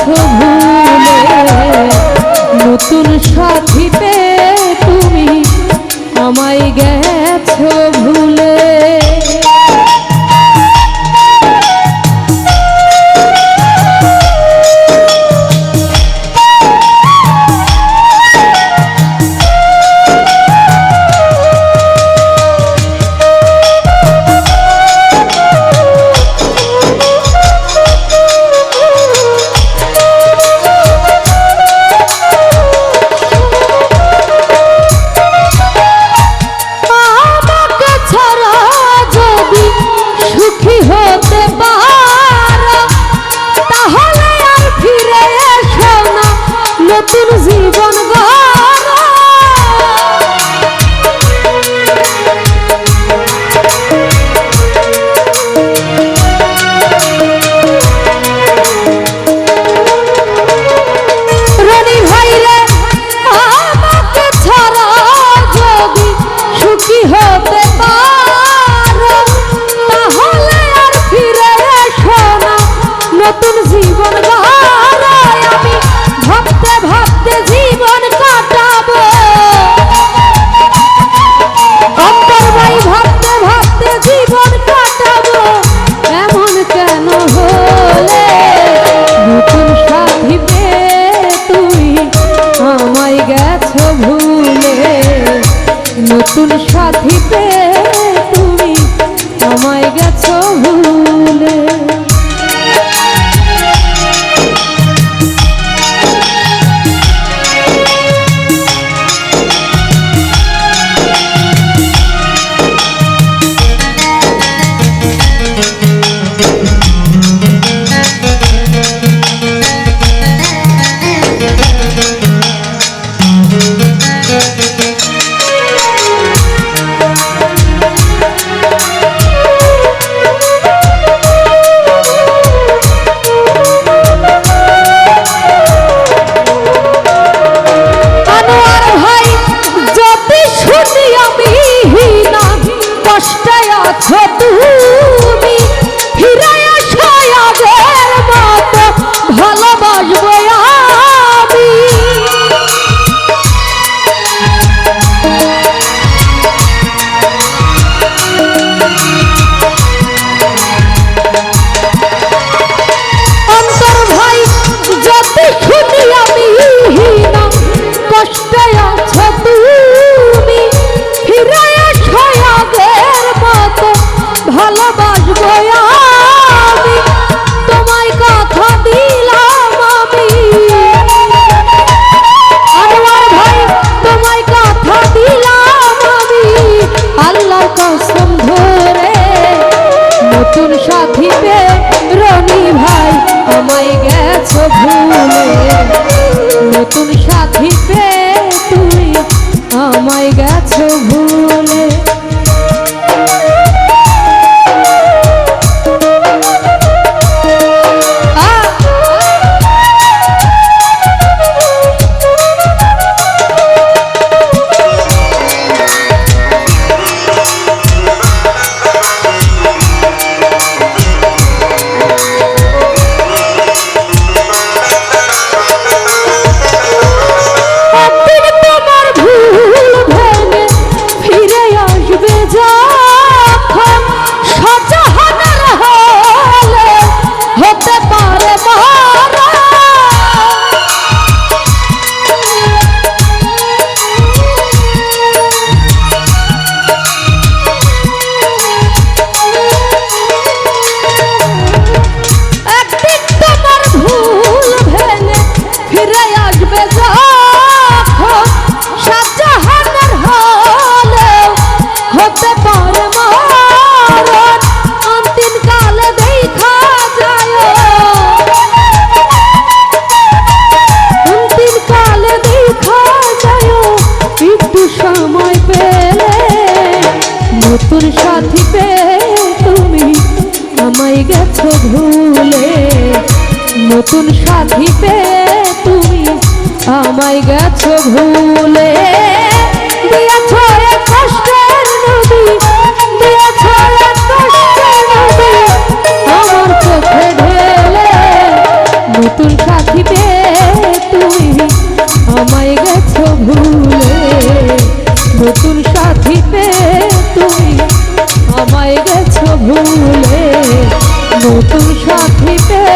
গেছো ভুলে, নতুন সাথী পেয়ে তুমি আমায় গেছো ভুলে। নতুন জীবন গড়ো, রনি ভাই রে আমাকে ছাড়া যদি সুখী হতে পারো, তাহলে আর ফিরে এসো না নতুন জীবন গড়ো। আমি ভাবতে ভাবতে জীবন কাটাবো, অন্তর ভাই ভাবতে ভাবতে জীবন কাটাবো, এমন কেন হলে? নতুন সাথী পেয়ে তুমি আমায় গেছো ভুলে, নতুন সাথী পেয়ে তুমি আমায় গেছো ভুলে। নতুন সাথী পেয়ে রনি ভাই আমায় গেছো ভুলে, নতুন সাথী পেয়ে তুমি আমায় গেছো ভুলে। নতুন সাথী পেয়ে তুমি আমায় গেছো ভুলে, নতুন সাথী পেয়ে তুমি আমায় গেছো ভুলে। দিয়েছো এক কষ্টের নদী, দিয়েছো এক কষ্টের নদী আমার চোখে ঢেলে, নতুন সাথী নতুন সাথী পেয়ে